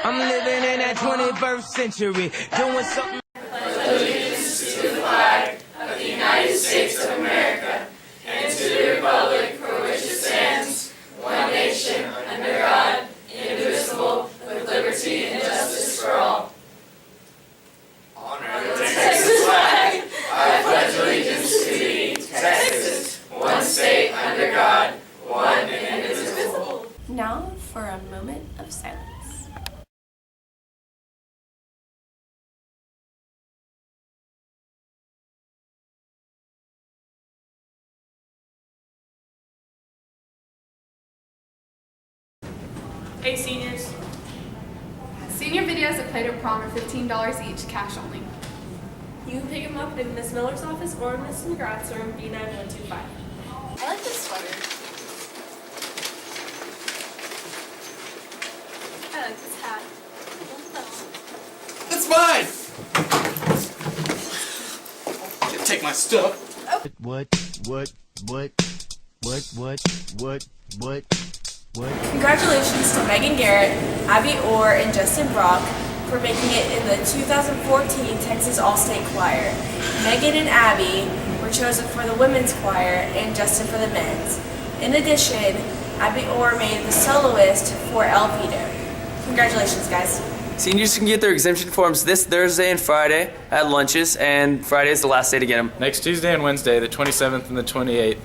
I'm living in that 21st century, doing something. Allegiance to the flag of the United States of America and to the republic for which it stands, one nation, under God, indivisible, with liberty and justice for all. Honor the Texas flag. I pledge allegiance to thee, Texas, one state under God, one and indivisible. Now for a moment of silence. Hey seniors. Senior videos at Play-Doh Prom are $15 each, cash only. You can pick them up in Miss Miller's office or Miss McGrath's room, B9125. I like this sweater. I like this hat. That's mine! Take my stuff. What? Congratulations to Megan Garrett, Abby Orr, and Justin Brock for making it in the 2014 Texas All-State Choir. Megan and Abby were chosen for the women's choir and Justin for the men's. In addition, Abby Orr made the soloist for El Vito. Congratulations, guys. Seniors can get their exemption forms this Thursday and Friday at lunches, and Friday is the last day to get them. Next Tuesday and Wednesday, the 27th and the 28th,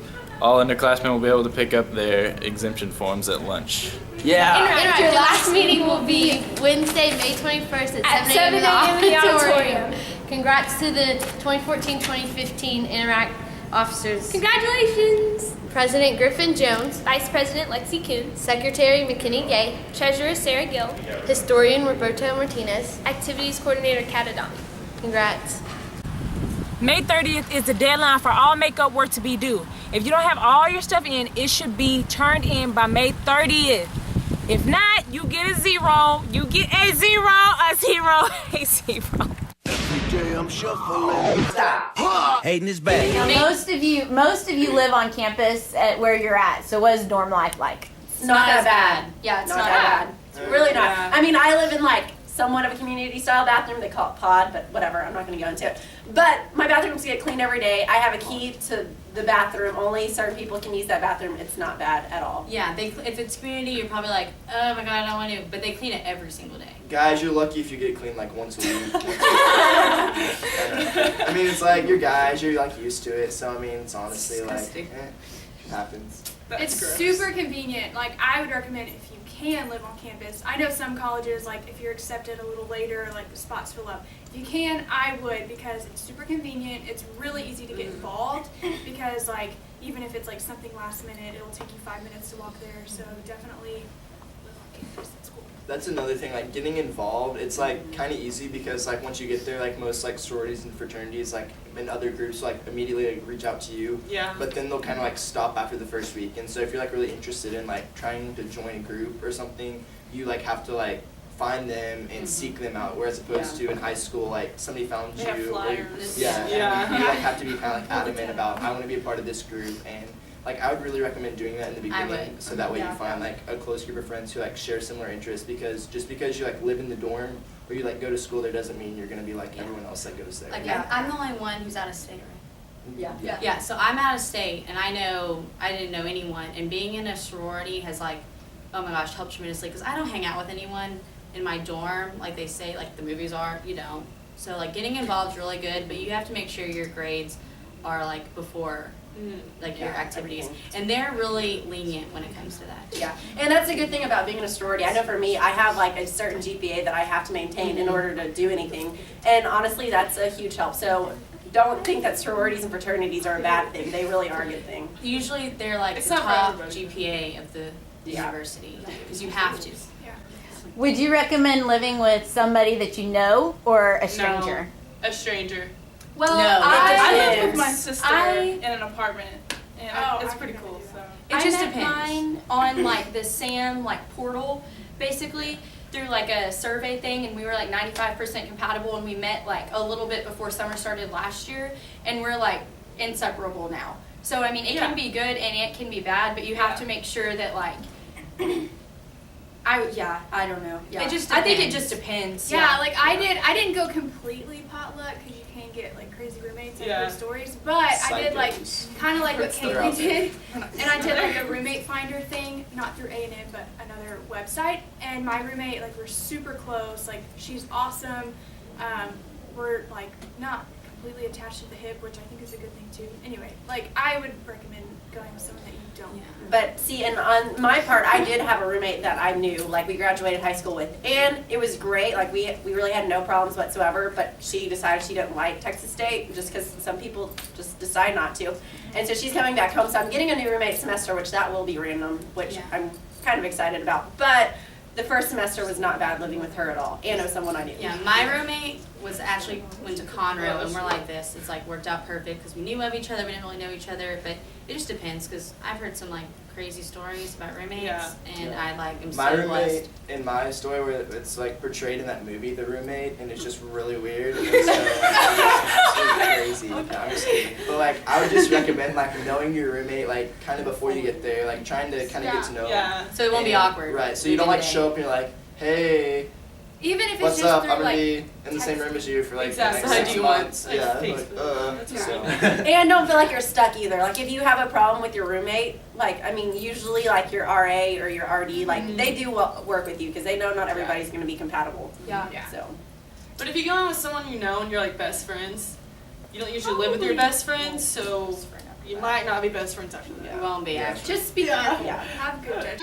all underclassmen will be able to pick up their exemption forms at lunch. Yeah! Your last meeting will be Wednesday, May 21st at 7 a.m. in the auditorium. Congrats to the 2014-2015 Interact officers. Congratulations! President Griffin Jones, Vice President Lexi Kuhn, Secretary McKinney Gay, Treasurer Sarah Gill, Historian Roberto Martinez. Activities Coordinator Kat Adami. Congrats. May 30th is the deadline for all makeup work to be due. If you don't have all your stuff in, it should be turned in by May 30th. If not, you get a zero. You get a zero, a zero, a zero. Every day I'm shuffling. Stop. Hating is bad. Now, most of you live on campus at where you're at. So what is dorm life like? It's not that bad. Yeah, it's not that bad. It's really not. Yeah. I mean, I live in like somewhat of a community style bathroom. They call it pod, but whatever. I'm not going to go into it. But my bathrooms get cleaned every day. I have a key to the bathroom. Only certain people can use that bathroom. It's not bad at all. Yeah, if it's community, you're probably like, oh my god, I don't want to. But they clean it every single day. Guys, you're lucky if you get cleaned like once a week. I mean, it's like you're guys, you're like used to it. So I mean, it's honestly like, it happens. It's super convenient. Like, I would recommend if you can live on campus. I know some colleges, like if you're accepted a little later, like the spots fill up. If you can, I would, because it's super convenient. It's really easy to get involved because like even if it's like something last minute, it'll take you 5 minutes to walk there. So definitely live on campus. It's cool. That's another thing, like getting involved, it's like kind of easy because like once you get there, like most like sororities and fraternities like and other groups like immediately like reach out to you. Yeah. But then they'll kind of like stop after the first week. And so if you're like really interested in like trying to join a group or something, you like have to like find them and seek them out. Whereas opposed to in high school, like somebody found They have you. flyers. Yeah. Yeah. You like have to be kind of like adamant about I want to be a part of this group. And like I would really recommend doing that in the beginning, so that way you find like a close group of friends who like share similar interests. Because just because you like live in the dorm or you like go to school there doesn't mean you're gonna be like everyone else that goes there. Like, I'm the only one who's out of state, right? Yeah. Yeah, so I'm out of state, and I didn't know anyone, and being in a sorority has like, oh my gosh, helped tremendously, because I don't hang out with anyone in my dorm, like they say, like the movies are, you don't. So like getting involved is really good, but you have to make sure your grades are like before like your activities, and they're really lenient when it comes to that. Yeah, and that's a good thing about being in a sorority. I know for me, I have like a certain GPA that I have to maintain in order to do anything, and honestly, that's a huge help. So don't think that sororities and fraternities are a bad thing. They really are a good thing. Usually they're like It's the not for top everybody. GPA of the university, because you have to. Would you recommend living with somebody that you know or a stranger? A stranger. Well, I live with my sister in an apartment, and it's pretty cool. So It just I met depends. mine on like the SAM like portal, basically through like a survey thing, and we were like 95% compatible, and we met like a little bit before summer started last year, and we're like inseparable now. So I mean, it can be good and it can be bad, but you have to make sure that like I don't know. Yeah. It just I think it depends. just depends. Yeah, like I didn't go completely potluck because you can get like crazy roommates and Yeah. heard stories. But I did like kind of like what They're out Kaylee there. did, and I did like a roommate finder thing, not through A&M but another website. And my roommate, like we're super close. Like she's awesome. We're like not completely attached to the hip, which I think is a good thing too. Anyway, like I would recommend going with someone that you don't. But see, and on my part, I did have a roommate that I knew, like we graduated high school with, and it was great. Like we really had no problems whatsoever. But she decided she didn't like Texas State just because some people just decide not to, and so she's coming back home. So I'm getting a new roommate semester, which that will be random, which I'm kind of excited about. But the first semester was not bad living with her at all, and it was someone I knew. Yeah, my roommate was actually went to Conroe, and we're like this. It's like worked out perfect because we knew of each other. We didn't really know each other, but it just depends because I've heard some like crazy stories about roommates, and I like am My so roommate blessed. in my story, where it's like portrayed in that movie, The Roommate, and it's just really weird. And so it's crazy. No, I'm just kidding. But like, I would just recommend like knowing your roommate like kind of before you get there, like trying to kind of get to know them. So it won't be awkward. Right. So you don't like show up and you're like, hey. Even if it's What's just up? through, I'm gonna like, be in the same room as you for like Exactly. the How next do 6 you want, months. like, Yeah. Facebook? So. And don't feel like you're stuck either. Like if you have a problem with your roommate, like I mean, usually like your RA or your RD, like they do work with you because they know not everybody's going to be compatible. Yeah. So. But if you go in with someone you know and you're like best friends, you don't usually live with your best friends, so you might not be best friends after that. It won't be actually. Just be careful. Yeah. Have good judgment.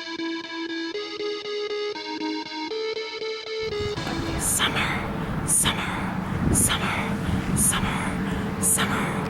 Summer, summer, summer, summer, summer.